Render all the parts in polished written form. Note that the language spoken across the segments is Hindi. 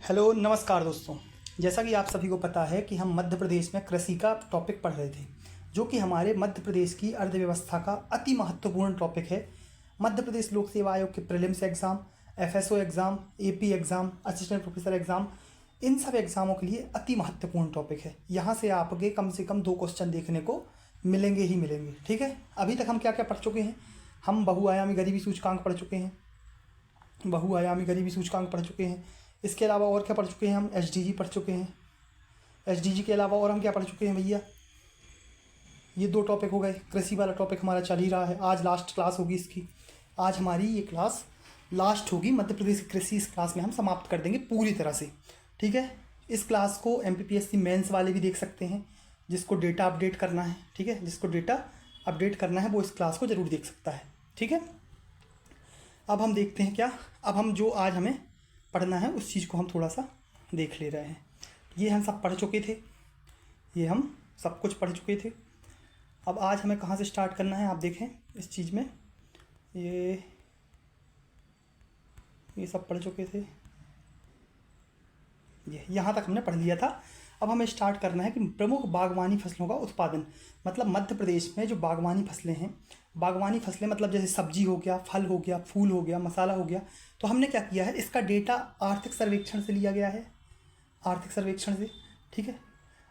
हेलो नमस्कार दोस्तों। जैसा कि आप सभी को पता है कि हम मध्य प्रदेश में कृषि का टॉपिक पढ़ रहे थे, जो कि हमारे मध्य प्रदेश की अर्थव्यवस्था का अति महत्वपूर्ण टॉपिक है। मध्य प्रदेश लोक सेवा आयोग के prelims exam, FSO exam, AP exam, assistant professor exam, इन सब एग्ज़ामों के लिए अति महत्वपूर्ण टॉपिक है। यहाँ से आपके कम से कम 2 क्वेश्चन देखने को मिलेंगे ही मिलेंगे। ठीक है, अभी तक हम क्या क्या पढ़ चुके हैं? हम बहुआयामी गरीबी सूचकांक पढ़ चुके हैं, इसके अलावा और क्या पढ़ चुके हैं? हम एसडीजी पढ़ चुके हैं। एसडीजी के अलावा और हम क्या पढ़ चुके हैं भैया? ये 2 टॉपिक हो गए। कृषि वाला टॉपिक हमारा चल ही रहा है। आज लास्ट क्लास होगी इसकी। आज हमारी ये क्लास लास्ट होगी। मध्य प्रदेश की कृषि इस क्लास में हम समाप्त कर देंगे पूरी तरह से। ठीक है, इस क्लास को एमपीपीएससी मेंस वाले भी देख सकते हैं, जिसको डेटा अपडेट करना है। ठीक है, जिसको डेटा अपडेट करना है वो इस क्लास को ज़रूर देख सकता है। ठीक है, अब हम देखते हैं क्या। अब हम जो आज हमें पढ़ना है उस चीज़ को हम थोड़ा सा देख ले रहे हैं। ये हम सब पढ़ चुके थे, ये हम सब कुछ पढ़ चुके थे। अब आज हमें कहाँ से स्टार्ट करना है? आप देखें इस चीज़ में, ये सब पढ़ चुके थे। ये यहाँ तक हमने पढ़ लिया था। अब हमें स्टार्ट करना है कि प्रमुख बागवानी फसलों का उत्पादन, मतलब मध्य प्रदेश में जो बागवानी फसलें हैं, बागवानी फसलें मतलब जैसे सब्जी हो गया, फल हो गया, फूल हो गया, मसाला हो गया, तो हमने क्या किया है, इसका डेटा आर्थिक सर्वेक्षण से लिया गया है। आर्थिक सर्वेक्षण से, ठीक है,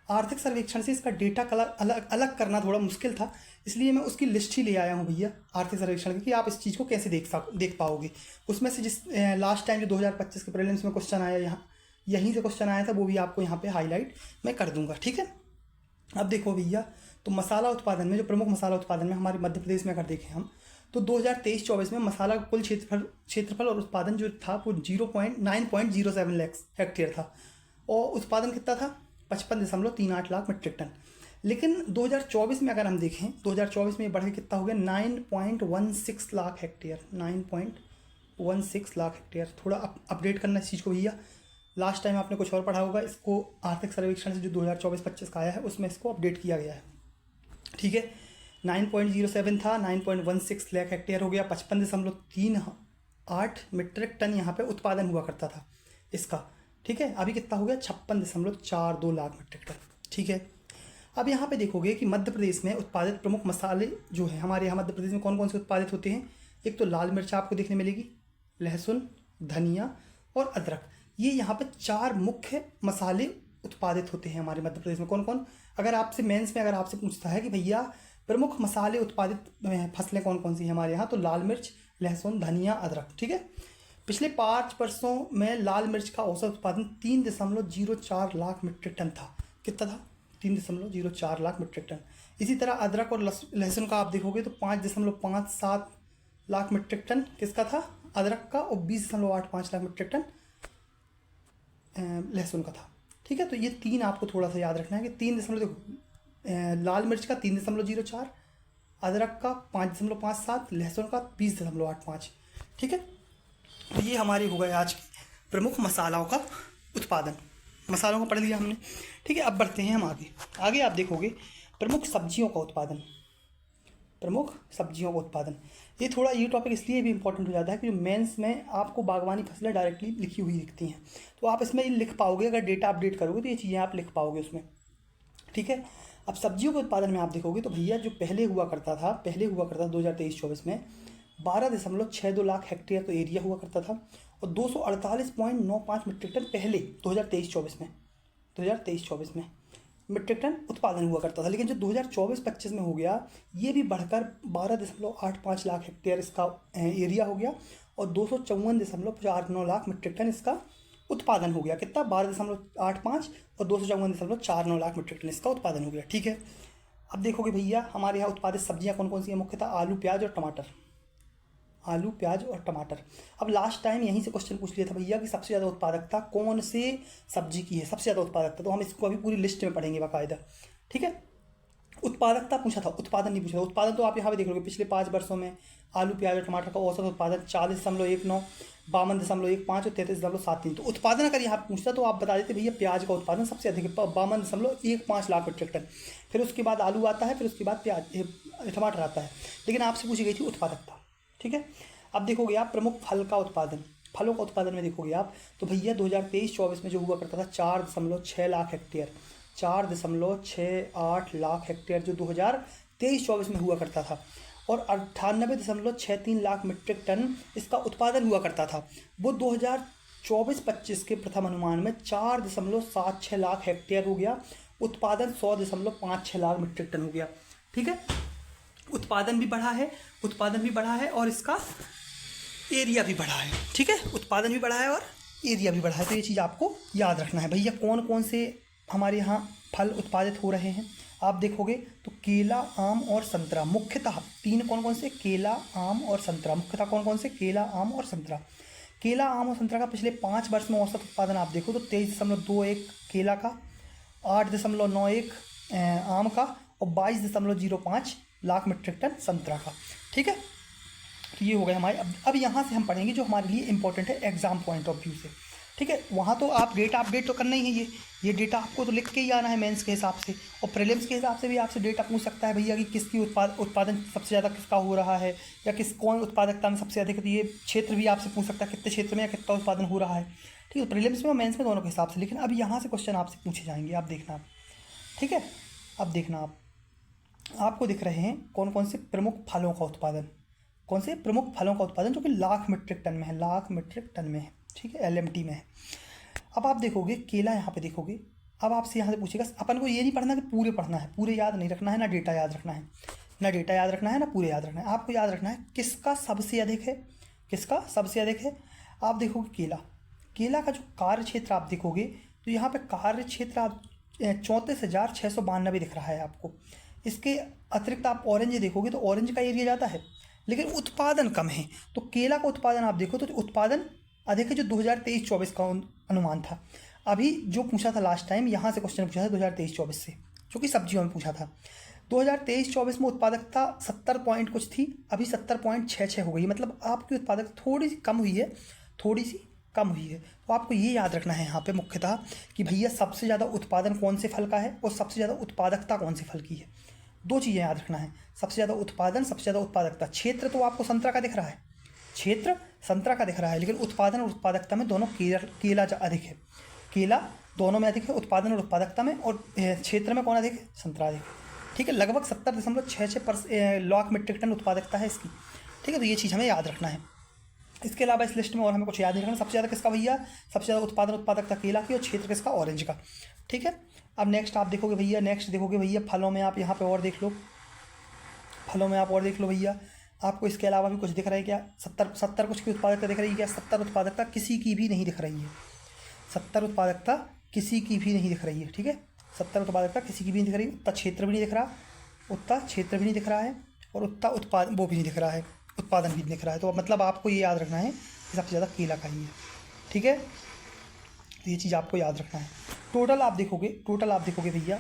आर्थिक सर्वेक्षण से इसका डेटा अलग अलग करना थोड़ा मुश्किल था, इसलिए मैं उसकी लिस्ट ही ले आया हूँ भैया आर्थिक सर्वेक्षण की, कि आप इस चीज़ को कैसे देख पाओगे। उसमें से जिस लास्ट टाइम जो 2025 के प्रीलिम्स में क्वेश्चन आया, यहीं से क्वेश्चन आया था, वो भी आपको यहाँ पे हाईलाइट मैं कर दूंगा। ठीक है, अब देखो भैया, तो मसाला उत्पादन में, जो प्रमुख मसाला उत्पादन में हमारे मध्य प्रदेश में अगर देखें हम, तो 2023-24 में मसाला का कुल क्षेत्रफल और उत्पादन जो था वो 9.07 लाख हेक्टेयर था, और उत्पादन कितना था? 55.38 लाख मीट्रिक टन। लेकिन 2024 में अगर हम देखें, 2024 में बढ़ के कितना हो गया? 9.16 लाख हेक्टेयर। 9.16 लाख हेक्टेयर। थोड़ा अपडेट करना इस चीज़ को भैया। लास्ट टाइम आपने कुछ और पढ़ा होगा, इसको आर्थिक सर्वेक्षण से जो 2024-25 का आया है उसमें इसको अपडेट किया गया है। ठीक है, 9.07 था, 9.16 लाख हेक्टेयर हो गया। 55.38 मीट्रिक टन यहाँ पे उत्पादन हुआ करता था इसका। ठीक है, अभी कितना हो गया? 56.42 लाख मीट्रिक टन। ठीक है, अब यहाँ पे देखोगे कि मध्य प्रदेश में उत्पादित प्रमुख मसाले जो है हमारे यहाँ मध्य प्रदेश में कौन कौन से उत्पादित होते हैं। एक तो लाल मिर्च आपको देखने मिलेगी, लहसुन, धनिया और अदरक। ये यहाँ पे 4 मुख्य मसाले उत्पादित होते हैं हमारे मध्य प्रदेश में। कौन कौन? अगर आपसे मेंस में अगर आपसे पूछता है कि भैया प्रमुख मसाले उत्पादित फसलें कौन कौन सी हैं हमारे यहाँ, तो लाल मिर्च, लहसुन, धनिया, अदरक। ठीक है, पिछले 5 वर्षों में लाल मिर्च का औसत उत्पादन 3.04 लाख मीट्रिक टन था। कितना था? 3.04 लाख मीट्रिक टन। इसी तरह अदरक और लहसुन का आप देखोगे तो 5.57 लाख मीट्रिक टन किसका था? अदरक का, और 20.85 लाख मीट्रिक टन लहसुन का था। ठीक है, तो ये 3 आपको थोड़ा सा याद रखना है कि 3 लाल मिर्च का 3.04, अदरक का 5.57, लहसुन का 20.85। ठीक है, तो ये हमारी हो गए आज की प्रमुख मसालों का उत्पादन। मसालों को पढ़ लिया हमने। ठीक है, अब बढ़ते हैं हम आगे आप देखोगे प्रमुख सब्जियों का उत्पादन। प्रमुख सब्जियों का उत्पादन, ये टॉपिक इसलिए भी इंपॉर्टेंट हो जाता है कि जो मेंस में आपको बागवानी फसलें डायरेक्टली लिखी हुई दिखती हैं, तो आप इसमें लिख पाओगे। अगर डेटा अपडेट करोगे तो ये चीज़ें आप लिख पाओगे उसमें। ठीक है, अब सब्जियों के उत्पादन में आप देखोगे तो भैया जो पहले हुआ करता था 2023-24 में 12.62 लाख हेक्टेयर तो एरिया हुआ करता था, और 248.95 मीट्रिक टन पहले 2023-24 में मीट्रिक टन उत्पादन हुआ करता था। लेकिन जो 2024-25 में हो गया, ये भी बढ़कर 12.85 लाख हेक्टेयर इसका एरिया हो गया, और 254.49 लाख मीट्रिक टन इसका उत्पादन हो गया। कितना? 12.85 और 254.49 लाख मीट्रिक टन इसका उत्पादन हो गया। ठीक है, अब देखोगे भैया हमारे यहाँ उत्पादित सब्जियाँ कौन कौन सी हैं? मुख्यतः आलू, प्याज और टमाटर। आलू, प्याज और टमाटर। अब लास्ट टाइम यहीं से क्वेश्चन पूछ लिया था भैया कि सबसे ज़्यादा उत्पादकता कौन से सब्जी की है, सबसे ज़्यादा उत्पादकता, तो हम इसको अभी पूरी लिस्ट में पढ़ेंगे बाकायदा। ठीक है, उत्पादकता पूछा था, उत्पादन नहीं पूछा था। उत्पादन तो आप यहाँ पे देख लोगे, पिछले 5 वर्षों में आलू, प्याज और टमाटर का औसत उत्पादन 40.19, 52.15 और 33.73। तो उत्पादन अगर यहाँ पूछता तो आप बता देते भैया प्याज का उत्पादन सबसे अधिक है, 52.15 लाख मीट्रिक टन। फिर उसके बाद आलू आता है, फिर उसके बाद टमाटर आता है। लेकिन आपसे पूछी गई थी उत्पादकता। ठीक है, अब देखोगे आप प्रमुख फल का उत्पादन। फलों का उत्पादन में देखोगे आप तो भैया 2023-24 में जो हुआ करता था 4.6 लाख हेक्टेयर, 4.68 लाख हेक्टेयर जो 2023-24 में हुआ करता था, और 98.63 लाख मीट्रिक टन इसका उत्पादन हुआ करता था। वो 2024-25 के प्रथम अनुमान में 4.76 लाख हेक्टेयर हो गया, उत्पादन 100.56 लाख मीट्रिक टन हो गया। ठीक है, उत्पादन भी बढ़ा है और इसका एरिया भी बढ़ा है। ठीक है, उत्पादन भी बढ़ा है और एरिया भी बढ़ा है। तो ये चीज़ आपको याद रखना है। भैया कौन कौन से हमारे यहाँ फल उत्पादित हो रहे हैं आप देखोगे तो केला, आम और संतरा मुख्यतः तीन कौन कौन से, केला, आम और संतरा, मुख्यतः कौन कौन से, केला, आम और संतरा। केला, आम और संतरा का पिछले 5 वर्ष में औसत उत्पादन आप देखो तो 23.21 केला का, 8.91 आम का और 22.05 लाख मीट्रिक टन संतरा का। ठीक है, तो ये हो गए हमारे। अब यहाँ से हम पढ़ेंगे जो हमारे लिए इंपॉर्टेंट है एग्जाम पॉइंट ऑफ व्यू से। ठीक है, वहाँ तो आप डेटा अपडेट तो करना ही है, ये डेटा आपको तो लिख के ही आना है मेंस के हिसाब से, और प्रीलिम्स के हिसाब से भी आपसे डेटा पूछ सकता है भैया कि किसकी उत्पादन सबसे ज़्यादा किसका हो रहा है, या कौन उत्पादकता में सबसे अधिक, तो ये क्षेत्र भी आपसे पूछ सकता है कितने क्षेत्र में या कितना उत्पादन हो रहा है। ठीक है, प्रीलिम्स में और मेंस में दोनों के हिसाब से। लेकिन अब यहाँ से क्वेश्चन आपसे पूछे जाएंगे, आप देखना। ठीक है, अब देखना आपको दिख रहे हैं कौन कौन से प्रमुख फलों का उत्पादन, कौन से प्रमुख फलों का उत्पादन जो कि लाख मीट्रिक टन में है, लाख मीट्रिक टन में है। ठीक है, LMT में है। अब आप देखोगे केला, यहाँ पे देखोगे, अब आपसे यहाँ से पूछेगा, अपन को ये नहीं पढ़ना कि पूरे पढ़ना है, पूरे याद नहीं रखना है, ना डेटा याद रखना है, ना पूरे याद रखना है। आपको याद रखना है किसका सबसे अधिक है, किसका सबसे अधिक है। आप देखोगे केला का जो कार्य क्षेत्र आप देखोगे तो यहाँ पे कार्य क्षेत्र आप 34,692 दिख रहा है आपको। इसके अतिरिक्त आप ऑरेंज देखोगे तो ऑरेंज का एरिया ज़्यादा है लेकिन उत्पादन कम है। तो केला का उत्पादन आप देखो तो उत्पादन अधिक है, जो 2023-24 का अनुमान था। अभी जो पूछा था लास्ट टाइम, यहाँ से क्वेश्चन पूछा था 2023-24 से, जो कि सब्जियों में पूछा था। 2023-24 में उत्पादकता 70 पॉइंट कुछ थी, अभी 70.66 हो गई, मतलब आपकी उत्पादकता थोड़ी सी कम हुई है। तो आपको ये याद रखना है यहाँ पे मुख्यतः कि भैया सबसे ज़्यादा उत्पादन कौन से फल का है और सबसे ज़्यादा उत्पादकता कौन से फल की है। दो चीज़ें याद रखना है, सबसे ज़्यादा उत्पादन, सबसे ज़्यादा उत्पादकता। क्षेत्र तो आपको संतरा का दिख रहा है, क्षेत्र संतरा का दिख रहा है, लेकिन उत्पादन और उत्पादकता में दोनों केला अधिक है, केला दोनों में अधिक है उत्पादन और उत्पादकता में, और क्षेत्र में कौन अधिक है, संतरा अधिक है। ठीक है, लगभग 70.66 लाख मीट्रिक टन उत्पादकता है इसकी। ठीक है, तो ये चीज़ हमें याद रखना है। इसके अलावा इस लिस्ट में और हमें कुछ याद नहीं रखना। सबसे ज़्यादा किसका भैया, सबसे ज़्यादा उत्पादन उत्पादकता केला की और क्षेत्र किसका, ऑरेंज का। ठीक है, अब नेक्स्ट आप देखोगे भैया, फलों में आप यहाँ पे और देख लो, भैया आपको इसके अलावा भी कुछ दिख रहा है क्या, 70 कुछ की उत्पादकता दिख रही है क्या। 70 उत्पादकता किसी की भी नहीं दिख रही है, 70 उत्पादकता किसी की भी नहीं दिख रही है। ठीक है, 70 उत्पादकता किसी की भी नहीं दिख रही, उतना क्षेत्र भी नहीं दिख रहा, है, और उतना उत्पादन भी नहीं दिख रहा है, उत्पादन भी नहीं दिख रहा है। तो मतलब आपको ये याद रखना है कि सबसे ज़्यादा केला का ही है। ठीक है, तो ये चीज़ आपको याद रखना है। टोटल आप देखोगे भैया,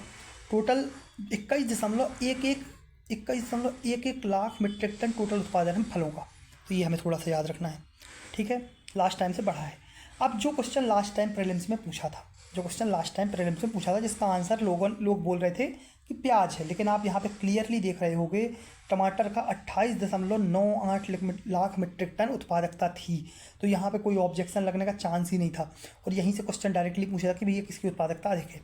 total 21.11 lakh metric ton total उत्पादन है फलों का। तो ये हमें थोड़ा सा याद रखना है। ठीक है, लास्ट टाइम से बढ़ा है। अब जो क्वेश्चन लास्ट टाइम प्रीलिम्स में पूछा था, जिसका आंसर लोग बोल रहे थे कि प्याज है, लेकिन आप यहाँ पे क्लियरली देख रहे होगे टमाटर का 28.98 लाख मीट्रिक टन उत्पादकता थी। तो यहाँ पे कोई ऑब्जेक्शन लगने का चांस ही नहीं था, और यहीं से क्वेश्चन डायरेक्टली पूछा था कि भैया किसकी उत्पादकता अधिक है।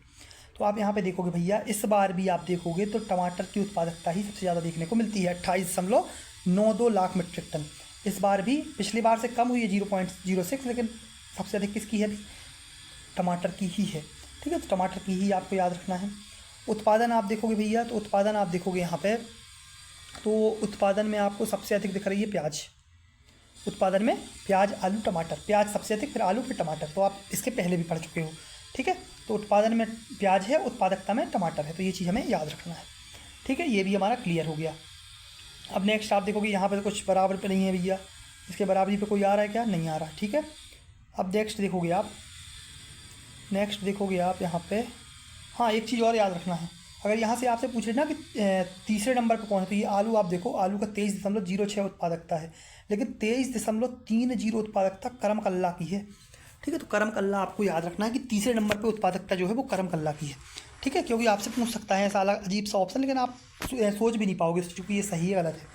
तो आप यहाँ पे देखोगे भैया, इस बार भी आप देखोगे तो टमाटर की उत्पादकता ही सबसे ज़्यादा देखने को मिलती है, 28.92 लाख मीट्रिक टन। इस बार भी पिछली बार से कम हुई है 0.06, लेकिन सबसे अधिक किसकी है, टमाटर की ही है। ठीक है, तो टमाटर की ही आपको याद रखना है। उत्पादन आप देखोगे भैया, तो उत्पादन आप देखोगे यहाँ पे, तो उत्पादन में आपको सबसे अधिक दिख रही है प्याज। उत्पादन में प्याज, आलू, टमाटर, प्याज सबसे अधिक, फिर आलू, फिर टमाटर। तो आप इसके पहले भी पढ़ चुके हो। ठीक है, तो उत्पादन में प्याज है, उत्पादकता में टमाटर है। तो ये चीज़ हमें याद रखना है। ठीक है, ये भी हमारा क्लियर हो गया। अब नेक्स्ट आप देखोगे यहाँ पे कुछ बराबर पे नहीं है भैया, इसके बराबरी पे कोई आ रहा है क्या, नहीं आ रहा। ठीक है, अब नेक्स्ट देखोगे आप यहाँ पे, हाँ एक चीज़ और याद रखना है। अगर यहाँ से आपसे पूछ रहे ना कि तीसरे नंबर पे कौन है, तो ये आलू आप देखो, आलू का 23.06 उत्पादकता है, लेकिन 23.30 उत्पादकता करम कल्ला की है। ठीक है, तो करम कल्ला आपको याद रखना है कि तीसरे नंबर पे उत्पादकता जो है वो करम कल्ला की है। ठीक है, क्योंकि आपसे पूछ सकता है ऐसा अजीब सा ऑप्शन, लेकिन आप सोच भी नहीं पाओगे क्योंकि ये सही है गलत है,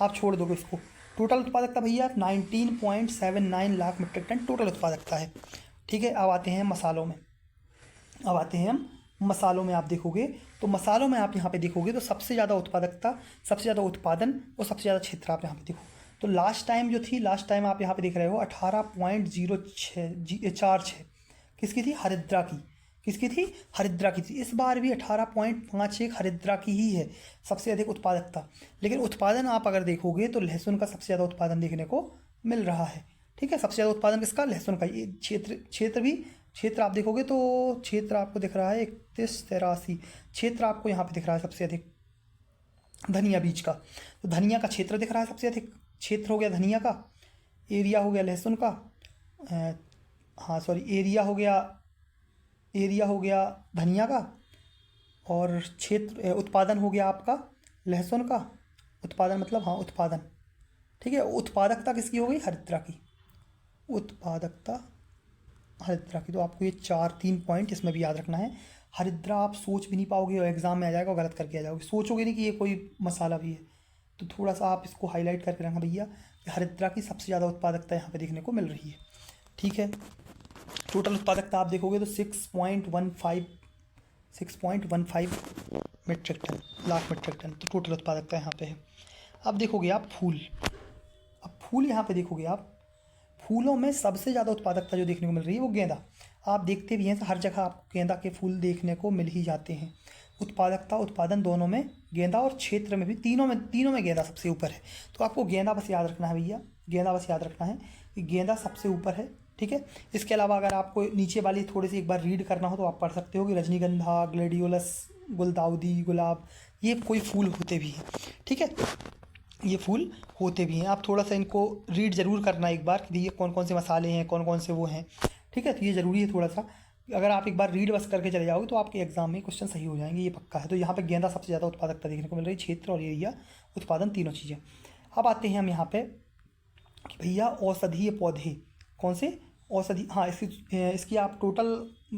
आप छोड़ दोगे इसको। टोटल उत्पादकता भैया 19.79 लाख मीट्रिक टन टोटल उत्पादकता है। ठीक है, अब आते हैं मसालों में। अब आते हैं हम मसालों में। आप देखोगे तो मसालों में आप यहाँ पे देखोगे तो सबसे ज़्यादा उत्पादकता, सबसे ज़्यादा उत्पादन और सबसे ज़्यादा क्षेत्र आप यहाँ पे देखो तो लास्ट टाइम जो थी, लास्ट टाइम आप यहाँ पे देख रहे हो 18.0646 किसकी थी? हरिद्रा की। किसकी थी? हरिद्रा की थी। इस बार भी 18.51 हरिद्रा की ही है सबसे अधिक उत्पादकता। लेकिन उत्पादन आप अगर देखोगे तो लहसुन का सबसे ज़्यादा उत्पादन देखने को मिल रहा है। ठीक है, सबसे ज़्यादा उत्पादन किसका? लहसुन का। ये क्षेत्र आप देखोगे तो क्षेत्र आपको दिख रहा है 3183 क्षेत्र आपको यहाँ पे दिख रहा है सबसे अधिक धनिया बीज का। तो धनिया का क्षेत्र दिख रहा है सबसे अधिक। क्षेत्र हो गया धनिया का, एरिया हो गया लहसुन का, हाँ सॉरी एरिया हो गया धनिया का, और क्षेत्र उत्पादन हो गया आपका लहसुन का। उत्पादन मतलब हाँ उत्पादन। ठीक है, उत्पादकता किसकी हो गई? हरिद्रा की। उत्पादकता हरिद्रा की। तो आपको ये 3 पॉइंट इसमें भी याद रखना है। हरिद्रा आप सोच भी नहीं पाओगे और एग्जाम में आ जाएगा और गलत करके आ जाओगे, सोचोगे नहीं कि ये कोई मसाला भी है। तो थोड़ा सा आप इसको हाईलाइट करके रखना भैया कि हरिद्रा की सबसे ज़्यादा उत्पादकता यहाँ पे देखने को मिल रही है। ठीक है, टोटल उत्पादकता आप देखोगे तो 6.15 metric ton, lakh metric ton तो टोटल उत्पादकता यहाँ पे है। अब देखोगे आप फूल। अब फूल यहाँ पे देखोगे आप, फूलों में सबसे ज़्यादा उत्पादकता जो देखने को मिल रही है वो गेंदा। आप देखते भी हैं हर जगह आपको गेंदा के फूल देखने को मिल ही जाते हैं। उत्पादकता उत्पादन दोनों में गेंदा, और क्षेत्र में भी तीनों में गेंदा सबसे ऊपर है। तो आपको गेंदा बस याद रखना है भैया, गेंदा बस याद रखना है कि गेंदा सबसे ऊपर है। ठीक है, इसके अलावा अगर आपको नीचे वाली थोड़ी सी एक बार रीड करना हो तो आप पढ़ सकते हो कि रजनीगंधा, ग्लेडियोलस, गुलदाउदी, गुलाब, ये कोई फूल होते भी हैं। ठीक है, ये फूल होते भी हैं। आप थोड़ा सा इनको रीड ज़रूर करना एक बार कि ये कौन कौन से मसाले हैं, कौन कौन से वो हैं। ठीक है, तो ये ज़रूरी है थोड़ा सा। अगर आप एक बार रीड बस करके चले जाओगे तो आपके एग्जाम में क्वेश्चन सही हो जाएंगे, ये पक्का है। तो यहाँ पे गेंदा सबसे ज़्यादा उत्पादकता देखने को मिल रही है, क्षेत्र और एरिया, उत्पादन, तीनों चीज़ें। अब आते हैं हम यहाँ पे कि भैया औषधीय पौधे कौन से? औषधि, हाँ इसकी आप टोटल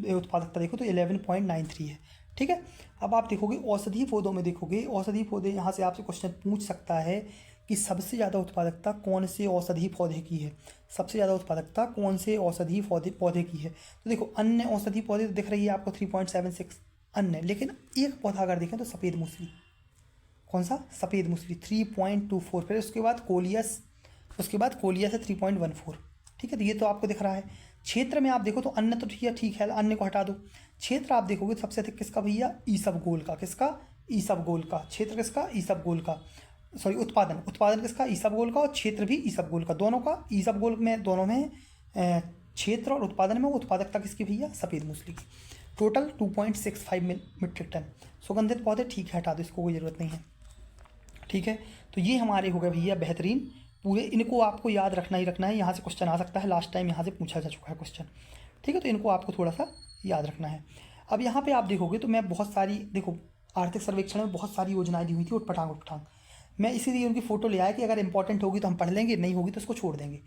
उत्पादकता देखो तो 11.93 है। ठीक है, अब आप देखोगे औषधीय पौधों में, देखोगे औषधि पौधे, यहाँ से आपसे क्वेश्चन पूछ सकता है कि सबसे ज़्यादा उत्पादकता कौन से औषधि पौधे की है? सबसे ज़्यादा उत्पादकता कौन से औषधि पौधे की है? तो देखो अन्य औषधि पौधे तो दिख रही है आपको 3.76 अन्य, लेकिन एक पौधा अगर देखें तो सफ़ेद मूसली। कौन सा? सफ़ेद मूसली 3.24। फिर उसके बाद कोलियस, उसके बाद कोलियस है 3.14। ठीक है, तो ये तो आपको दिख रहा है। क्षेत्र में आप देखो तो अन्य तो ठीक है, अन्य को हटा दो। क्षेत्र आप देखोगे तो सबसे अधिक किसका भैया? ईसबगोल का। किसका? ईसबगोल का। क्षेत्र किसका? ईसबगोल का। सॉरी, उत्पादन किसका? ईसबगोल का, और क्षेत्र भी ईसबगोल का, दोनों का। ईसबगोल में दोनों में क्षेत्र और उत्पादन में वो उत्पादकता किसकी भैया? सफ़ेद मूसली की। Total 2.65 metric ton. सुगंधित पौधे ठीक है, हटा दो, इसको कोई ज़रूरत नहीं है। ठीक है, तो ये हमारे हो गए भैया बेहतरीन पूरे। इनको आपको याद रखना ही रखना है, यहाँ से क्वेश्चन आ सकता है, लास्ट टाइम यहाँ से पूछा जा चुका है क्वेश्चन। ठीक है, तो इनको आपको थोड़ा सा याद रखना है। अब यहाँ पे आप देखोगे तो मैं बहुत सारी, देखो आर्थिक सर्वेक्षण में बहुत सारी योजनाएं दी हुई थी उठपटांग। मैं इसीलिए उनकी फ़ोटो ले आया कि अगर इंपॉर्टेंट होगी तो हम पढ़ लेंगे, नहीं होगी तो उसको छोड़ देंगे।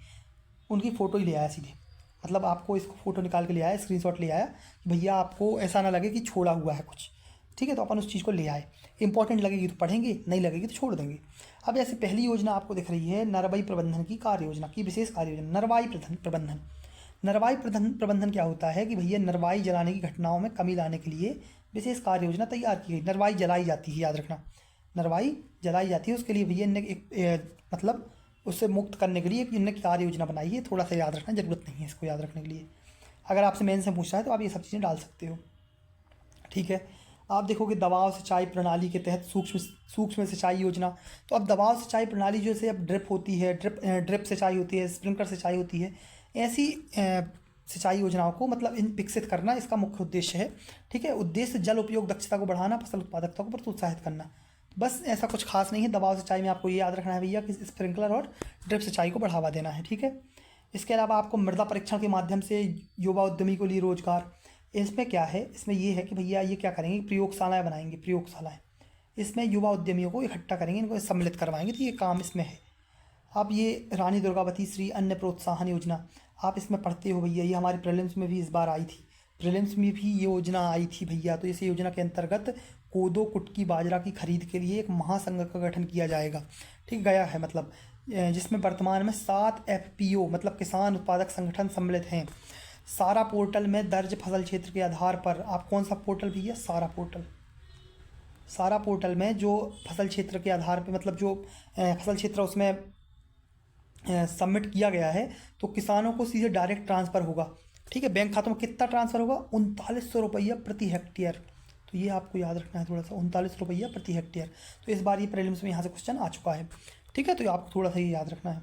उनकी फ़ोटो ही ले आया सीधे, मतलब आपको इसको फ़ोटो निकाल के ले आया, स्क्रीनशॉट ले आया कि भैया आपको ऐसा ना लगे कि छोड़ा हुआ है कुछ। ठीक है, तो अपन उस चीज़ को ले आए। इंपॉर्टेंट लगेगी तो पढ़ेंगे, नहीं लगेगी तो छोड़ देंगे। अब ऐसी पहली योजना आपको दिख रही है नरवाई प्रबंधन की कार्य योजना की, विशेष कार्य योजना। नरवाई प्रबंधन, नरवाई प्रबंधन क्या होता है कि भैया नरवाई जलाने की घटनाओं में कमी लाने के लिए विशेष कार्य योजना तैयार की गई। नरवाई जलाई जाती है, याद रखना, नरवाई जलाई जाती है, उसके लिए भैया इनने मतलब उससे मुक्त करने के लिए इनने कार्य योजना बनाई है। थोड़ा सा याद रखना, ज़रूरत नहीं है इसको याद रखने के लिए। अगर आपसे मेन से पूछा है तो आप ये सब चीज़ें डाल सकते हो। ठीक है, आप देखोगे दबाव सिंचाई प्रणाली के तहत सूक्ष्म सिंचाई योजना। तो अब दबाव सिंचाई प्रणाली जैसे अब ड्रिप होती है, ड्रिप सिंचाई होती है, स्प्रिंकलर सिंचाई होती है, ऐसी सिंचाई योजनाओं को मतलब विकसित करना इसका मुख्य उद्देश्य है। ठीक है, उद्देश्य जल उपयोग दक्षता को बढ़ाना, फसल उत्पादकता को प्रोत्साहित करना, बस ऐसा कुछ खास नहीं है। दबाव सिंचाई में आपको ये याद रखना है भैया कि स्प्रिंकलर और ड्रिप सिंचाई को बढ़ावा देना है। ठीक है, इसके अलावा आपको मृदा परीक्षण के माध्यम से युवा उद्यमी को लिए रोजगार। इसमें क्या है, इसमें ये है कि भैया ये क्या करेंगे, प्रयोगशालाएँ बनाएंगे, प्रयोगशालाएँ। इसमें युवा उद्यमियों को इकट्ठा करेंगे, इनको सम्मिलित करवाएंगे, तो ये काम इसमें है। अब ये रानी दुर्गावती श्री अन्न प्रोत्साहन योजना, आप इसमें पढ़ते हो भैया, ये हमारे प्रीलिम्स में भी इस बार आई थी, प्रीलिम्स में भी ये योजना आई थी भैया। तो इस योजना के अंतर्गत कोदो, कुटकी, बाजरा की खरीद के लिए एक महासंघ का गठन किया जाएगा। ठीक, गया है मतलब जिसमें वर्तमान में 7 FPO मतलब किसान उत्पादक संगठन सम्मिलित हैं। सारा पोर्टल में दर्ज फसल क्षेत्र के आधार पर, आप कौन सा पोर्टल भैया? सारा पोर्टल। सारा पोर्टल में जो फसल क्षेत्र के आधार पे मतलब जो फसल क्षेत्र उसमें सबमिट किया गया है, तो किसानों को सीधे डायरेक्ट ट्रांसफ़र होगा। ठीक है, बैंक खातों में कितना ट्रांसफ़र होगा? 3900 रुपया प्रति हेक्टेयर। तो ये आपको याद रखना है थोड़ा सा, 39 रुपया प्रति हेक्टेयर। तो इस बार ये प्रीलिम्स में यहाँ से क्वेश्चन आ चुका है। ठीक है, तो आपको थोड़ा सा ये याद रखना है।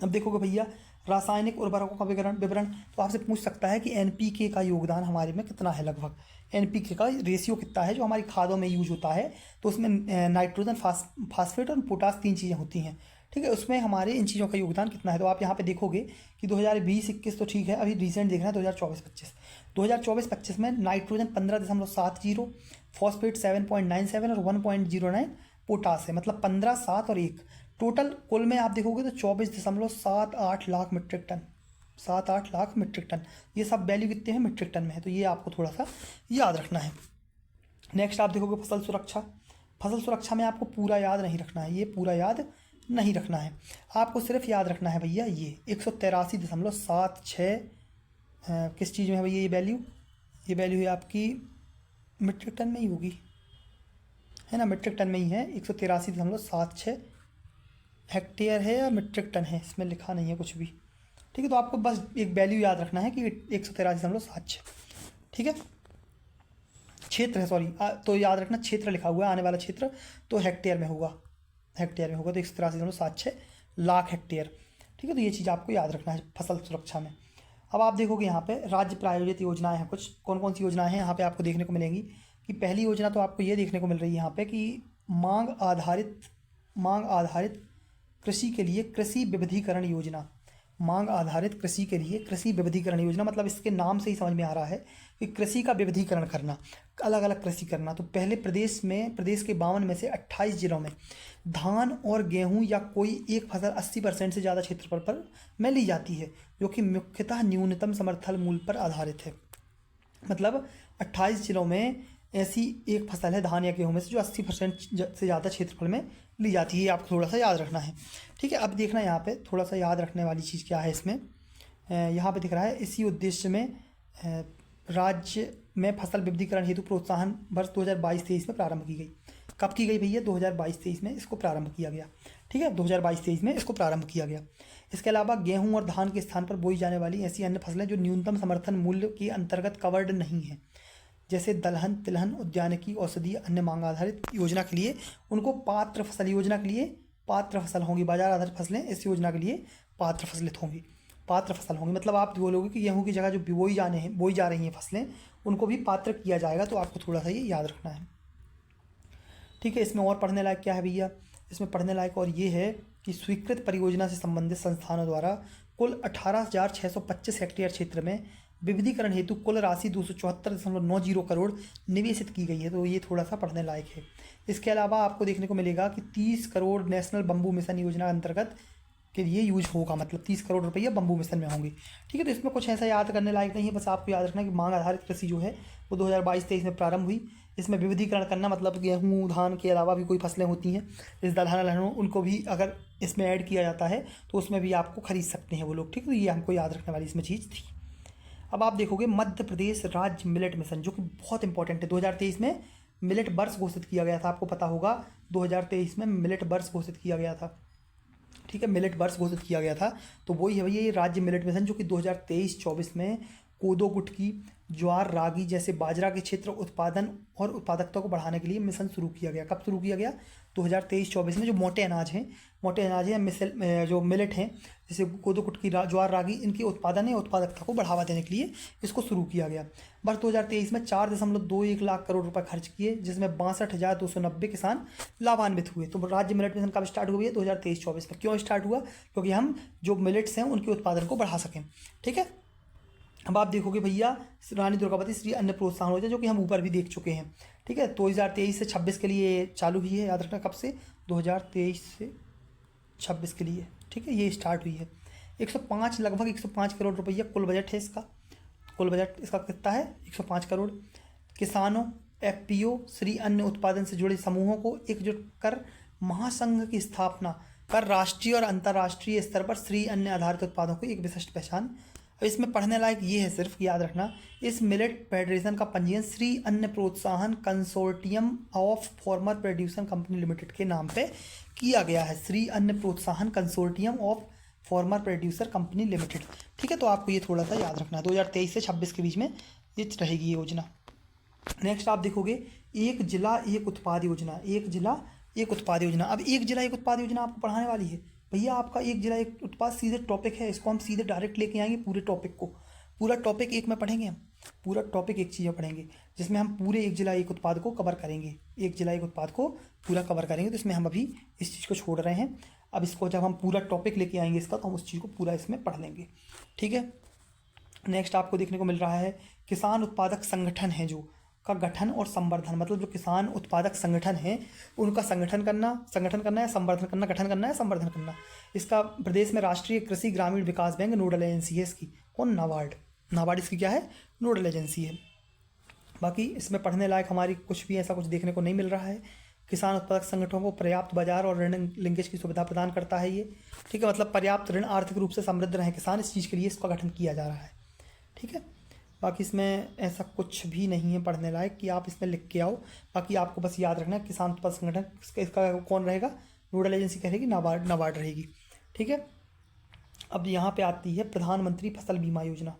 अब देखोगे भैया रासायनिक उर्वरकों का विवरण तो आपसे पूछ सकता है कि NPK का योगदान हमारे में कितना है, लगभग NPK का रेशियो कितना है जो हमारी खादों में यूज होता है। तो उसमें नाइट्रोजन, फास्फेट और पोटास 3 चीज़ें होती हैं। ठीक है, उसमें हमारे इन चीज़ों का योगदान कितना है? तो आप यहाँ पे देखोगे कि 2020-21 तो ठीक है, अभी रिसेंट देखना है 2024-25। 2024-25 में नाइट्रोजन 15.70, फॉस्फेट 7.97 और 1.09 पोटास है, मतलब 15, 7 और 1। टोटल कुल में आप देखोगे तो 24.78 lakh metric ton, 7-8 lakh metric ton. ये सब वैल्यू कितने हैं? मीट्रिक टन में है। तो ये आपको थोड़ा सा याद रखना है। नेक्स्ट आप देखोगे फसल सुरक्षा। फसल सुरक्षा में आपको पूरा याद नहीं रखना है, ये पूरा याद नहीं रखना है। आपको सिर्फ याद रखना है भैया ये 183.76 किस चीज़ में है भैया ये वैल्यू? ये वैल्यू है आपकी मीट्रिक टन में ही होगी, है ना? मीट्रिक टन में ही है। 183.76 हेक्टेयर है या मीट्रिक टन है, इसमें लिखा नहीं है कुछ भी। ठीक है, तो आपको बस एक वैल्यू याद रखना है कि 183.76। ठीक है, क्षेत्र है, सॉरी, तो याद रखना क्षेत्र लिखा हुआ है, आने वाला क्षेत्र तो हेक्टेयर में होगा, हेक्टेयर में होगा। तो 183.76 लाख हेक्टेयर। ठीक है, तो ये चीज़ आपको याद रखना है फसल सुरक्षा में। अब आप देखोगे यहाँ पे राज्य प्रायोजित योजनाएं हैं कुछ, कौन कौन सी योजनाएं हैं यहाँ पे आपको देखने को मिलेंगी। कि पहली योजना तो आपको ये देखने को मिल रही है यहाँ पे कि मांग आधारित कृषि के लिए कृषि विविधीकरण योजना। मांग आधारित कृषि के लिए कृषि विविधीकरण योजना, मतलब इसके नाम से ही समझ में आ रहा है कि कृषि का विविधीकरण करना, अलग अलग कृषि करना। तो पहले प्रदेश के 52 में से 28 जिलों में धान और गेहूं या कोई एक फसल 80% से ज़्यादा क्षेत्रफल पर में ली जाती है, जो कि मुख्यतः न्यूनतम समर्थन मूल्य पर आधारित है। मतलब 28 जिलों में ऐसी एक फसल है धान या गेहूं में से जो 80% से ज़्यादा क्षेत्रफल में ली जाती है। आपको थोड़ा सा याद रखना है। ठीक है, अब देखना यहाँ पे थोड़ा सा याद रखने वाली चीज़ क्या है इसमें। यहाँ पे दिख रहा है इसी उद्देश्य में राज्य में फसल विविधीकरण हेतु प्रोत्साहन वर्ष 2022-23 में प्रारंभ की गई। कब की गई भैया? 2022-23 में इसको प्रारंभ किया गया। ठीक है, 2022-23 में इसको प्रारंभ किया गया। इसके अलावा गेहूं और धान के स्थान पर बोई जाने वाली ऐसी अन्य फसलें जो न्यूनतम समर्थन मूल्य के अंतर्गत कवर्ड नहीं है, जैसे दलहन, तिलहन, उद्यानिकी, औषधीय, अन्य मांग आधारित योजना के लिए उनको पात्र फसल, योजना के लिए पात्र फसल होंगी। बाजार आधारित फसलें इस योजना के लिए पात्र फसल होंगी। मतलब आप बोलोगे कि गेहूं की जगह जो बोई जा रही हैं फसलें, उनको भी पात्र किया जाएगा। तो आपको थोड़ा सा ये याद रखना है। ठीक है, इसमें और पढ़ने लायक क्या है भैया? इसमें पढ़ने लायक और ये है कि स्वीकृत परियोजना से संबंधित संस्थानों द्वारा कुल 18,625 हेक्टेयर क्षेत्र में विविधीकरण हेतु कुल राशि 274.90 करोड़ निवेशित की गई है। तो ये थोड़ा सा पढ़ने लायक है। इसके अलावा आपको देखने को मिलेगा कि 30 करोड़ नेशनल बम्बू मिशन योजना अंतर्गत के लिए यूज होगा, मतलब 30 करोड़ रुपये बम्बू मिशन में होंगे। ठीक है, तो इसमें कुछ ऐसा याद करने लायक नहीं है, बस आपको याद रखना कि मांग आधारित कृषि जो है वो 2022-23 में प्रारंभ हुई। इसमें विविधीकरण करना मतलब गेहूँ धान के अलावा भी कोई फसलें होती हैं, जैसे दलहन, उनको भी अगर इसमें ऐड किया जाता है तो उसमें भी आपको खरीद सकते हैं वो लोग। ठीक है, तो ये हमको याद रखने वाली इसमें चीज़ थी। अब आप देखोगे मध्य प्रदेश राज्य मिलेट मिशन, जो कि बहुत इंपॉर्टेंट है। 2023 में मिलेट वर्ष घोषित किया गया था, आपको पता होगा 2023 में मिलेट वर्ष घोषित किया गया था। ठीक है, मिलेट वर्ष घोषित किया गया था। तो वही है भैया ये राज्य मिलेट मिशन, जो कि 2023-24 में कोदो, कुटकी, ज्वार, रागी जैसे बाजरा के क्षेत्र उत्पादन और उत्पादकता को बढ़ाने के लिए मिशन शुरू किया गया। कब शुरू किया गया? 2023-24 में। जो मोटे अनाज हैं जो मिलेट हैं, जैसे कोदो, कुटकी, ज्वार, रागी, इनके उत्पादन या उत्पादकता को बढ़ावा देने के लिए इसको शुरू किया गया। वर्ष 2023 में 4.21 लाख करोड़ रुपए खर्च किए, जिसमें 62,290 किसान लाभान्वित हुए। तो राज्य मिलेट मिशन कब स्टार्ट हुई है? 2023-24 में। क्यों स्टार्ट हुआ? क्योंकि हम जो मिलेट्स हैं उनके उत्पादन को बढ़ा सकें। ठीक है, अब आप देखोगे भैया रानी दुर्गावती श्री अन्न प्रोत्साहन योजना, जो कि हम ऊपर भी देख चुके हैं। ठीक है, 2023 से 26 के लिए चालू हुई है, याद रखना कब से? 2023 से 26 के लिए। ठीक है, ये स्टार्ट हुई है। 105 लगभग 105 करोड़ रुपया कुल बजट है इसका। कुल बजट इसका कितना है? 105 करोड़। किसानों, FPO, श्री अन्न उत्पादन से जुड़े समूहों को एकजुट कर महासंघ की स्थापना पर राष्ट्रीय और अंतर्राष्ट्रीय स्तर पर श्री अन्न आधारित उत्पादों की एक विशिष्ट पहचान। अब इसमें पढ़ने लायक ये है, सिर्फ याद रखना, इस मिलेट फेडरेशन का पंजीयन श्री अन्न प्रोत्साहन consortium of farmer producer company limited के नाम पे किया गया है। श्री अन्न प्रोत्साहन consortium of farmer producer company limited. ठीक है, तो आपको ये थोड़ा सा याद रखना है। 2023 से 26 के बीच में ये रहेगी ये योजना। नेक्स्ट आप देखोगे एक जिला एक उत्पाद योजना। एक जिला एक उत्पाद योजना। अब एक जिला एक उत्पाद योजना आपको पढ़ाने वाली है भैया। आपका एक जिला एक उत्पाद सीधे टॉपिक है, इसको हम सीधे डायरेक्ट लेके आएंगे पूरे टॉपिक को। पूरा टॉपिक एक में पढ़ेंगे हम, पूरा टॉपिक एक चीज़ में पढ़ेंगे, जिसमें हम पूरे एक जिला एक उत्पाद को कवर करेंगे। एक जिला एक उत्पाद को पूरा कवर करेंगे, तो इसमें हम अभी इस चीज़ को छोड़ रहे हैं। अब इसको जब हम पूरा टॉपिक लेके आएंगे इसका, तो हम उस चीज़ को पूरा इसमें पढ़ लेंगे। ठीक है, नेक्स्ट आपको देखने को मिल रहा है किसान उत्पादक संगठन है जो का गठन और संवर्धन। मतलब जो किसान उत्पादक संगठन है उनका संगठन करना या संवर्धन करना, गठन करना है संवर्धन करना। इसका प्रदेश में राष्ट्रीय कृषि ग्रामीण विकास बैंक नोडल एजेंसी है इसकी। कौन? नाबार्ड। नाबार्ड इसकी क्या है? नोडल एजेंसी है। बाकी इसमें पढ़ने लायक हमारी कुछ भी ऐसा कुछ देखने को नहीं मिल रहा है। किसान उत्पादक संगठनों को पर्याप्त बाजार और ऋण लिंकेज की सुविधा प्रदान करता है ये। ठीक है, मतलब पर्याप्त ऋण, आर्थिक रूप से समृद्ध रहे किसान, इस चीज़ के लिए इसका गठन किया जा रहा है। ठीक है, बाकी इसमें ऐसा कुछ भी नहीं है पढ़ने लायक कि आप इसमें लिख के आओ। बाकी आपको बस याद रखना है किसान उत्पादक संगठन इसका कौन रहेगा? नोडल एजेंसी क्या रहेगी? नाबार्ड रहेगी। ठीक है, अब यहाँ पे आती है प्रधानमंत्री फसल बीमा योजना।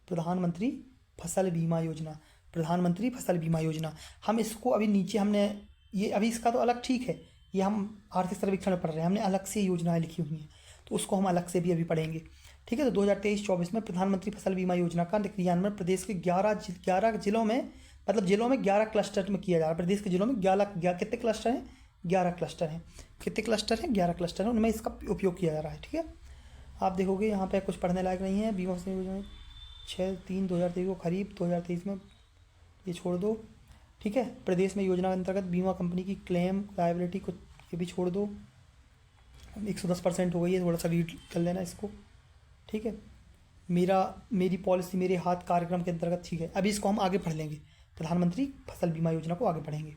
प्रधानमंत्री फसल बीमा योजना, प्रधानमंत्री फसल बीमा योजना। हम इसको अभी नीचे हमने ये अभी इसका तो अलग ठीक है, ये हम आर्थिक सर्वेक्षण में पढ़ रहे हैं, हमने अलग से योजनाएं लिखी हुई हैं, तो उसको हम अलग से भी अभी पढ़ेंगे। ठीक है, तो 2023-24 में प्रधानमंत्री फसल बीमा योजना का क्रियान्वयन प्रदेश के 11 जिलों में, मतलब जिलों में 11 क्लस्टर में किया जा रहा है। प्रदेश के जिलों में 11 कितने क्लस्टर हैं? 11 क्लस्टर हैं। कितने क्लस्टर हैं? 11 क्लस्टर हैं, उनमें इसका उपयोग किया जा रहा है। ठीक है, आप देखोगे यहाँ पे कुछ पढ़ने लायक नहीं है। बीमा योजना 6/3/2023 को खरीफ, 2023 में ये छोड़ दो। ठीक है, प्रदेश में योजना के अंतर्गत बीमा कंपनी की क्लेम लायबिलिटी को ये भी छोड़ दो। 110% हो गई है, थोड़ा सा रीड कर लेना इसको। ठीक है, मेरी पॉलिसी मेरे हाथ कार्यक्रम के अंतर्गत। ठीक है, अभी इसको हम आगे पढ़ लेंगे, प्रधानमंत्री फसल बीमा योजना को आगे पढ़ेंगे।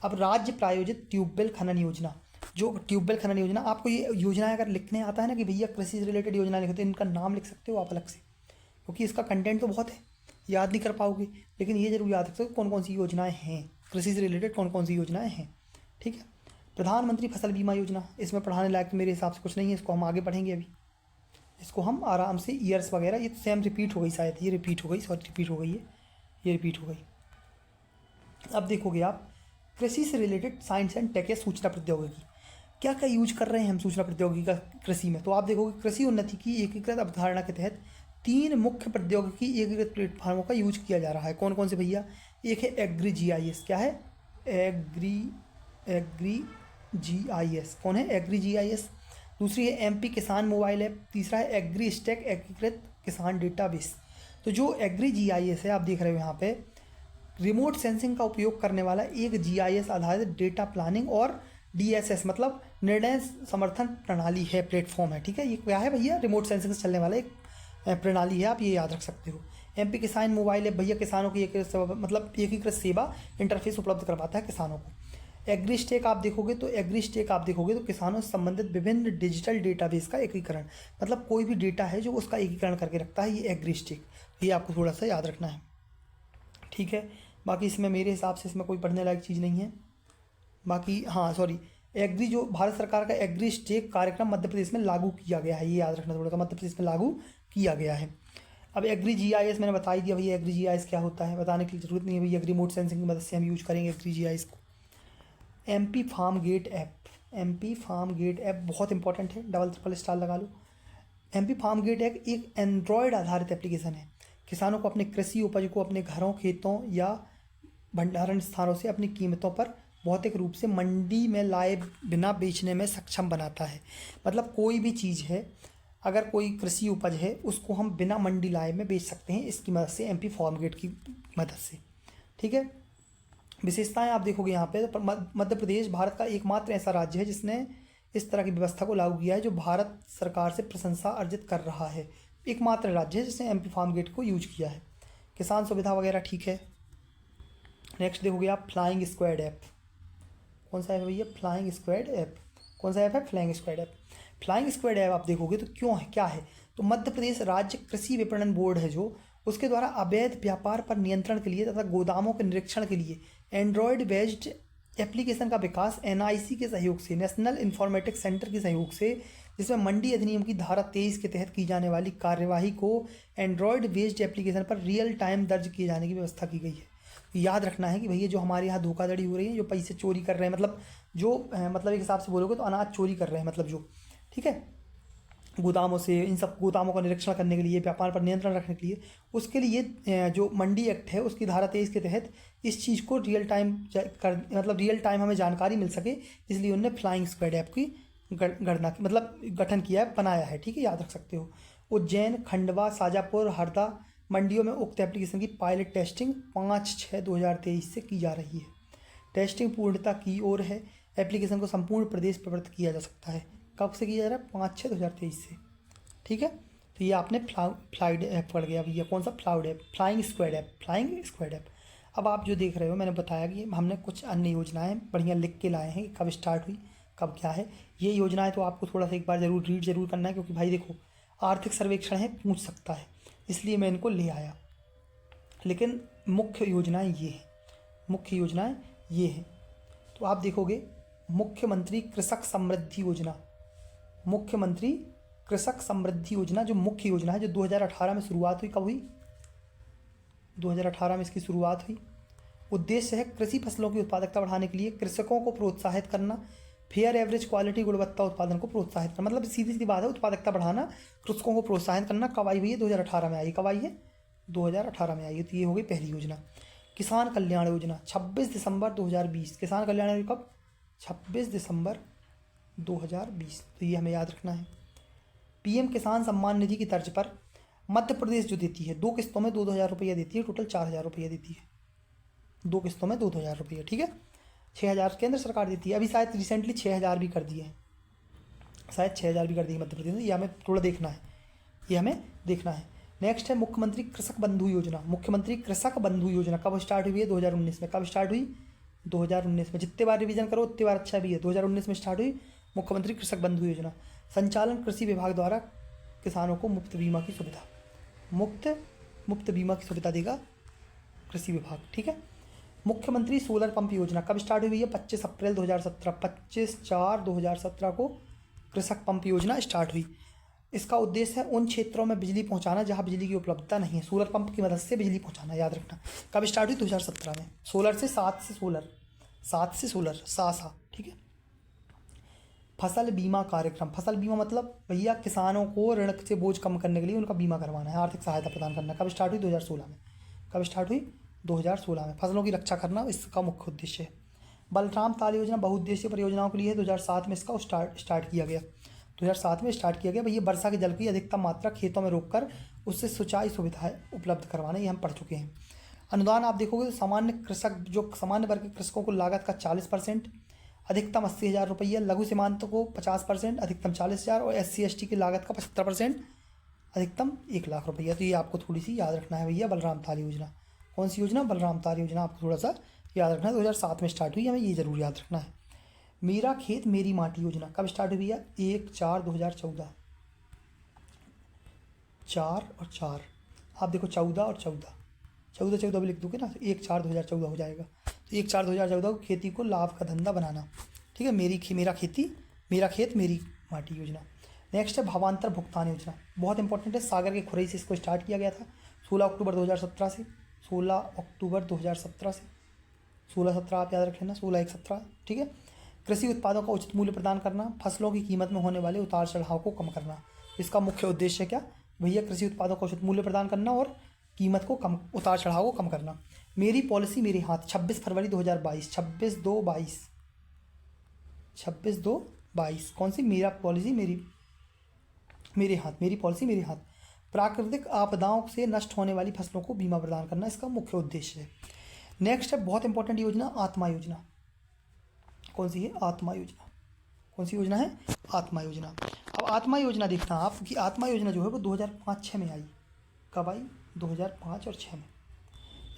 अब राज्य प्रायोजित ट्यूबवेल खनन योजना। जो ट्यूबवेल खनन योजना, आपको ये योजना अगर लिखने आता है ना कि भैया कृषि से रिलेटेड योजना लिखते तो इनका नाम लिख सकते हो आप अलग से, क्योंकि इसका कंटेंट तो बहुत है, याद नहीं कर पाओगे, लेकिन ये जरूर याद रख सकते हो कौन कौन सी योजनाएं हैं कृषि से रिलेटेड, कौन कौन सी योजनाएं हैं। ठीक है, प्रधानमंत्री फसल बीमा योजना, इसमें पढ़ाने लायक मेरे हिसाब से कुछ नहीं है, इसको हम आगे पढ़ेंगे। अभी इसको हम आराम से ईयर्स वगैरह, ये सेम रिपीट हो गई शायद, ये रिपीट हो गई, सॉरी रिपीट हो गई है, ये रिपीट हो गई। अब देखोगे आप कृषि से रिलेटेड साइंस एंड टेक या सूचना प्रौद्योगिकी, क्या क्या यूज कर रहे हैं हम सूचना प्रौद्योगिकी का कृषि में। तो आप देखोगे कृषि उन्नति की एकीकृत अवधारणा के तहत 3 मुख्य प्रौद्योगिकी एकीकृत प्लेटफॉर्मों का यूज किया जा रहा है। कौन कौन से भैया? एक है एग्री GIS। क्या है? Agri GIS। कौन है? Agri GIS। दूसरी है MP किसान मोबाइल ऐप। तीसरा है एग्री स्टैक एकीकृत किसान डेटाबेस। तो जो एग्री GIS है आप देख रहे हो यहाँ पे, रिमोट सेंसिंग का उपयोग करने वाला एक GIS आधारित डेटा प्लानिंग और DSS मतलब निर्णय समर्थन प्रणाली है, प्लेटफॉर्म है। ठीक है, ये क्या है भैया? रिमोट सेंसिंग से चलने वाला एक प्रणाली है, आप ये याद रख सकते हो। MP किसान मोबाइल ऐप भैया किसानों की एकीकृत सेवा इंटरफेस उपलब्ध करवाता है किसानों को। एग्री स्टेक आप देखोगे तो किसानों से संबंधित विभिन्न डिजिटल डेटाबेस का एकीकरण, मतलब कोई भी डेटा है जो उसका एकीकरण करके रखता है, ये एग्री स्टेक, ये आपको थोड़ा सा याद रखना है। ठीक है, बाकी इसमें मेरे हिसाब से इसमें कोई पढ़ने लायक चीज़ नहीं है। बाकी हाँ सॉरी, एग्री जो भारत सरकार का एग्री स्टेक कार्यक्रम मध्य प्रदेश में लागू किया गया है, ये याद रखना थोड़ा सा, मध्य प्रदेश में लागू किया गया है। अब एग्री GIS मैंने बता ही दिया भैया, एग्री GIS क्या होता है बताने की जरूरत नहीं है भैया, रिमोट सेंसिंग की मदद से हम यूज करेंगे एग्री GIS को। MP फार्म गेट ऐप बहुत इंपॉर्टेंट है, $3 लगा लो। MP फार्म गेट ऐप एक एंड्रॉयड आधारित एप्लीकेशन है, किसानों को अपने कृषि उपज को अपने घरों, खेतों या भंडारण स्थानों से अपनी कीमतों पर भौतिक रूप से मंडी में लाए बिना बेचने में सक्षम बनाता है। मतलब कोई भी चीज़ है, अगर कोई कृषि उपज है उसको हम बिना मंडी लाए में बेच सकते हैं इसकी मदद से, MP फार्म गेट की मदद से। ठीक है, विशेषताएं आप देखोगे यहाँ पे, मध्य प्रदेश भारत का एकमात्र ऐसा राज्य है जिसने इस तरह की व्यवस्था को लागू किया है, जो भारत सरकार से प्रशंसा अर्जित कर रहा है। एकमात्र राज्य है जिसने MP फार्म गेट को यूज किया है। किसान सुविधा वगैरह ठीक है। नेक्स्ट देखोगे आप फ्लाइंग स्क्वाड ऐप। कौन सा है भैया? Flying squad app. कौन सा ऐप है? Flying squad app. Flying squad app आप देखोगे तो क्यों है, क्या है, तो मध्य प्रदेश राज्य कृषि विपणन बोर्ड है जो, उसके द्वारा अवैध व्यापार पर नियंत्रण के लिए तथा गोदामों के निरीक्षण के लिए एंड्रॉयड बेस्ड एप्लीकेशन का विकास एनआईसी के सहयोग से, नेशनल इंफॉर्मेटिक्स सेंटर के सहयोग से, जिसमें मंडी अधिनियम की धारा 23 के तहत की जाने वाली कार्यवाही को एंड्रॉयड बेस्ड एप्लीकेशन पर रियल टाइम दर्ज किए जाने की व्यवस्था की गई है। याद रखना है कि भैया जो हमारे यहाँ धोखाधड़ी हो रही है, जो पैसे चोरी कर रहे हैं, मतलब जो मतलब एक हिसाब से बोलोगे तो अनाज चोरी कर रहे हैं, मतलब जो, ठीक है, गोदामों से, इन सब गोदामों का निरीक्षण करने के लिए, व्यापार पर नियंत्रण रखने के लिए, उसके लिए जो मंडी एक्ट है उसकी धारा 23 के तहत इस चीज़ को रियल टाइम मतलब रियल टाइम हमें जानकारी मिल सके, इसलिए उन्होंने फ्लाइंग स्क्वाड ऐप की गणना मतलब गठन किया है, बनाया है, ठीक है, याद रख सकते हो। उज्जैन, खंडवा, शाजापुर, हरदा मंडियों में उक्त एप्लीकेशन की पायलट टेस्टिंग 5/6/2023 से की जा रही है। टेस्टिंग पूर्णता की ओर है। एप्लीकेशन को संपूर्ण प्रदेश पर प्रवृत्त किया जा सकता है। कब से किया जा रहा है? 5/6/2023 से, ठीक है। तो ये आपने फ्लाइड ऐप पढ़ गया भैया। कौन सा? फ्लाउड app, flying squad app, flying squad app. अब आप जो देख रहे हो, मैंने बताया कि हमने कुछ अन्य योजनाएं बढ़िया लिख के लाए हैं कि कब स्टार्ट हुई, कब क्या है ये योजनाएं, तो आपको थोड़ा सा एक बार ज़रूर रीड करना है, क्योंकि भाई देखो आर्थिक सर्वेक्षण है, पूछ सकता है, इसलिए मैं इनको ले आया। लेकिन मुख्य योजनाएं ये हैं, मुख्य योजनाएं ये हैं। तो आप देखोगे मुख्यमंत्री कृषक समृद्धि योजना, मुख्यमंत्री कृषक समृद्धि योजना जो मुख्य योजना है, जो 2018 में शुरुआत हुई। कब हुई? 2018 में इसकी शुरुआत हुई। उद्देश्य है कृषि फसलों की उत्पादकता बढ़ाने के लिए कृषकों को प्रोत्साहित करना, फेयर एवरेज क्वालिटी गुणवत्ता उत्पादन को प्रोत्साहित करना, मतलब सीधी सीधी बात है, उत्पादकता बढ़ाना, कृषकों को प्रोत्साहित करना। कब आई हुई है? 2018 में आई। कब आई है? 2018 में आई है। तो ये हो गई पहली योजना। किसान कल्याण योजना 26 दिसंबर 2020। किसान कल्याण योजना कब? 26 दिसंबर 2020। तो ये हमें याद रखना है। पीएम किसान सम्मान निधि की तर्ज पर मध्य प्रदेश जो देती है, 2 किस्तों में 2-2 हज़ार रुपये देती है, टोटल 4,000 रुपये देती है, 2 किस्तों में 2-2 हज़ार रुपये, ठीक है। 6,000 केंद्र सरकार देती है, अभी शायद रिसेंटली 6,000 भी कर दिए हैं, शायद 6,000 भी कर दिए मध्य प्रदेश में। ये हमें थोड़ा देखना है, ये हमें देखना है। नेक्स्ट है मुख्यमंत्री कृषक बंधु योजना। मुख्यमंत्री कृषक बंधु योजना कब स्टार्ट हुई है? 2019 में। कब स्टार्ट हुई? 2019 में। जितने बार रिवीजन करो उतने बार अच्छा भी है। 2019 में स्टार्ट हुई मुख्यमंत्री कृषक बंधु योजना। संचालन कृषि विभाग द्वारा किसानों को मुफ्त बीमा की सुविधा, मुफ्त बीमा की सुविधा देगा कृषि विभाग, ठीक है। मुख्यमंत्री सोलर पंप योजना कब स्टार्ट हुई है? 25 अप्रैल 2017, 25/4/2017 को कृषक पंप योजना स्टार्ट हुई। इसका उद्देश्य है उन क्षेत्रों में बिजली पहुंचाना जहां बिजली की उपलब्धता नहीं है, सोलर पंप की मदद से बिजली पहुंचाना, याद रखना। कब स्टार्ट हुई? 2017 में। सोलर से 7 से सोलर, सा, ठीक है। फसल बीमा कार्यक्रम, फसल बीमा मतलब भैया किसानों को ऋण से बोझ कम करने के लिए उनका बीमा करवाना है, आर्थिक सहायता प्रदान करना। कब स्टार्ट हुई? 2016 में। कब स्टार्ट हुई? 2016 में। फसलों की रक्षा करना इसका मुख्य उद्देश्य है। बलराम ताल योजना बहुउद्देशीय परियोजनाओं के लिए है, 2007 में इसका स्टार्ट किया गया। 2007 में स्टार्ट किया गया। भैया वर्षा के जल की अधिकतम मात्रा खेतों में रोककर उससे सिंचाई सुविधाएं उपलब्ध करवाना, ये हम पढ़ चुके हैं। अनुदान आप देखोगे तो सामान्य कृषक, जो सामान्य वर्ग के कृषकों को लागत का 40%, अधिकतम 80,000 रुपये, लघु सीमांत को 50%, अधिकतम 40,000, और SC/ST की लागत का 75%, अधिकतम 1,00,000 रुपया। तो ये आपको थोड़ी सी याद रखना है भैया। बलराम ताल योजना, कौन सी योजना? बलराम ताल योजना आपको थोड़ा सा याद रखना है। 2007 में स्टार्ट हुई, हमें ये जरूर याद रखना है। मेरा खेत मेरी माटी योजना कब स्टार्ट हुई है? 1/4/2014, 4 और 4, आप देखो 14 और 14 भी लिख दोगे ना, तो 1/4/2014 हो जाएगा। तो 1/4/2014 को खेती को लाभ का धंधा बनाना, ठीक है। मेरा खेत मेरी माटी योजना। नेक्स्ट है भावांतर भुगतान योजना, बहुत इंपॉर्टेंट है। सागर के खुरई से इसको स्टार्ट किया गया था 16 अक्टूबर 2017 से, 16 अक्टूबर 2017 से, 16/17 आप याद रख लेना, 16/1/17, ठीक है। कृषि उत्पादों का उचित मूल्य प्रदान करना, फसलों की कीमत में होने वाले उतार चढ़ाव को कम करना। इसका मुख्य उद्देश्य क्या भैया? कृषि उत्पादों का उचित मूल्य प्रदान करना और कीमत को कम, उतार चढ़ाव को कम करना। मेरी पॉलिसी मेरे हाथ 26 फरवरी 2022, 26/2/22, कौन सी? मेरा पॉलिसी मेरे हाथ, मेरी पॉलिसी मेरे हाथ। प्राकृतिक आपदाओं से नष्ट होने वाली फसलों को बीमा प्रदान करना, इसका मुख्य उद्देश्य है। नेक्स्ट है बहुत इंपॉर्टेंट योजना, आत्मा योजना। कौन सी है? आत्मा योजना। कौन सी योजना है? आत्मा योजना। अब आत्मा योजना देखना आप कि आत्मा योजना जो है वो 2005-6 में आई। कब आई? 2005 और 6 में।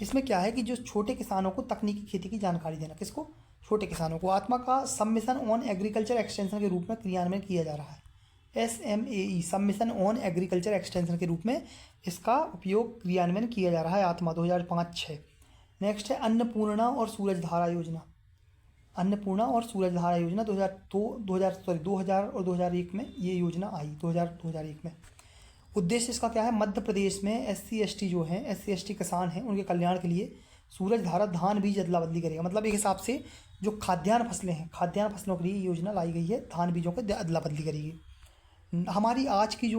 इसमें क्या है कि जो छोटे किसानों को तकनीकी खेती की जानकारी देना, किसको? छोटे किसानों को। आत्मा का सबमिशन ऑन एग्रीकल्चर एक्सटेंशन के रूप में क्रियान्वयन किया जा रहा है। SMAE submission on agriculture extension के रूप में इसका उपयोग क्रियान्वयन किया जा रहा है आत्मा 2005-6। नेक्स्ट है अन्नपूर्णा और सूरजधारा योजना। अन्नपूर्णा और सूरजधारा योजना 2000 और 2001 में ये योजना आई, 2001 में। उद्देश्य इसका क्या है? मध्य प्रदेश में SC/ST जो हैं, SC/ST किसान हैं, उनके कल्याण के लिए सूरजधारा धान बीज अदला बदली करेगा। मतलब एक हिसाब से जो खाद्यान्न फसलें हैं, खाद्यान्न फसलों के लिए योजना लाई गई है, धान बीजों को अदला बदली करेगी। हमारी आज की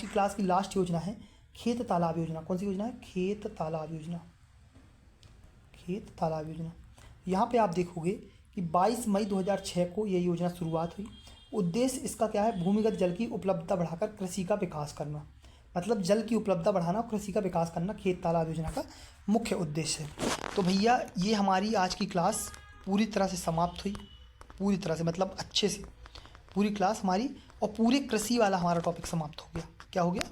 क्लास की लास्ट योजना है खेत तालाब योजना। कौन सी योजना है? खेत तालाब योजना। खेत तालाब योजना, यहाँ पे आप देखोगे कि 22 मई 2006 को ये योजना शुरुआत हुई। उद्देश्य इसका क्या है? भूमिगत जल की उपलब्धता बढ़ाकर कृषि का विकास करना। मतलब जल की उपलब्धता बढ़ाना और कृषि का विकास करना खेत तालाब योजना का मुख्य उद्देश्य है। तो भैया ये हमारी आज की क्लास पूरी तरह से समाप्त हुई, पूरी तरह से मतलब अच्छे से पूरी क्लास हमारी, और पूरे कृषि वाला हमारा टॉपिक समाप्त हो गया। क्या हो गया?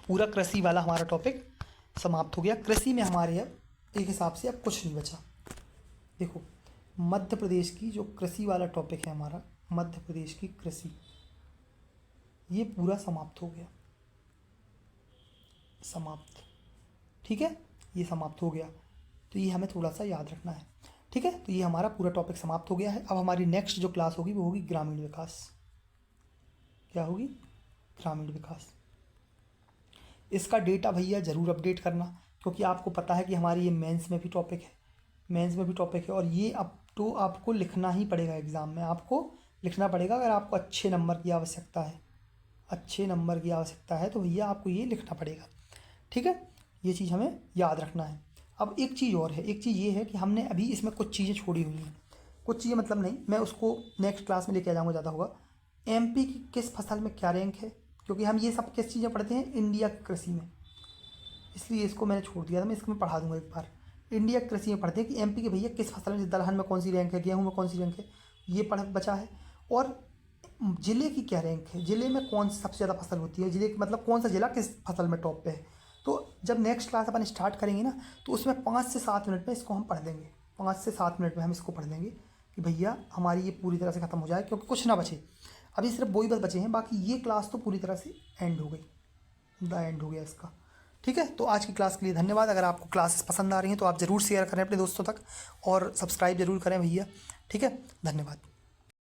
पूरा कृषि वाला हमारा टॉपिक समाप्त हो गया। कृषि में हमारे अब एक हिसाब से अब कुछ नहीं बचा। देखो मध्य प्रदेश की जो कृषि वाला टॉपिक है हमारा, मध्य प्रदेश की कृषि, ये पूरा समाप्त हो गया, समाप्त। ठीक है, ये समाप्त हो गया, तो ये हमें थोड़ा सा याद रखना है। ठीक है, तो ये हमारा पूरा टॉपिक समाप्त हो गया है। अब हमारी नेक्स्ट जो क्लास होगी वो होगी ग्रामीण विकास। क्या होगी? ग्रामीण विकास। इसका डेटा भैया ज़रूर अपडेट करना, क्योंकि आपको पता है कि हमारी ये मेंस में भी टॉपिक है, मेंस में भी टॉपिक है, और ये अब तो आपको लिखना ही पड़ेगा एग्ज़ाम में, आपको लिखना पड़ेगा। अगर आपको अच्छे नंबर की आवश्यकता है, अच्छे नंबर की आवश्यकता है, तो भैया आपको ये लिखना पड़ेगा। ठीक है, ये चीज़ हमें याद रखना है। अब एक चीज़ और है, एक चीज़ ये है कि हमने अभी इसमें कुछ चीज़ें छोड़ी हुई हैं, कुछ चीज़ें मतलब नहीं, मैं उसको नेक्स्ट क्लास में लेके आ जाऊँगा, ज़्यादा होगा। MP की किस फसल में क्या रैंक है, क्योंकि हम ये सब किस चीज़ें पढ़ते हैं? इंडिया की कृषि में, इसलिए इसको मैंने छोड़ दिया था। मैं इसको मैं पढ़ा दूंगा एक बार। इंडिया की कृषि में पढ़ते हैं कि MP के भैया किस फसल में, दलहन में कौन सी रैंक है, गेहूँ में कौन सी रैंक है, ये पढ़ बचा है। और ज़िले की क्या रैंक है, ज़िले में कौन सी सबसे ज़्यादा फसल होती है, ज़िले मतलब कौन सा ज़िला किस फसल में टॉप पे है। तो जब नेक्स्ट क्लास अपन स्टार्ट करेंगे ना, तो उसमें 5 से 7 मिनट में इसको हम पढ़ लेंगे। 5 से 7 मिनट में हम इसको पढ़ लेंगे कि भैया हमारी ये पूरी तरह से ख़त्म हो जाए, क्योंकि कुछ ना बचे। अभी सिर्फ वही बस बचे हैं, बाकी ये क्लास तो पूरी तरह से एंड हो गई, द एंड हो गया इसका। ठीक है, तो आज की क्लास के लिए धन्यवाद। अगर आपको क्लासेस पसंद आ रही हैं तो आप ज़रूर शेयर करें अपने दोस्तों तक, और सब्सक्राइब ज़रूर करें भैया। ठीक है, धन्यवाद।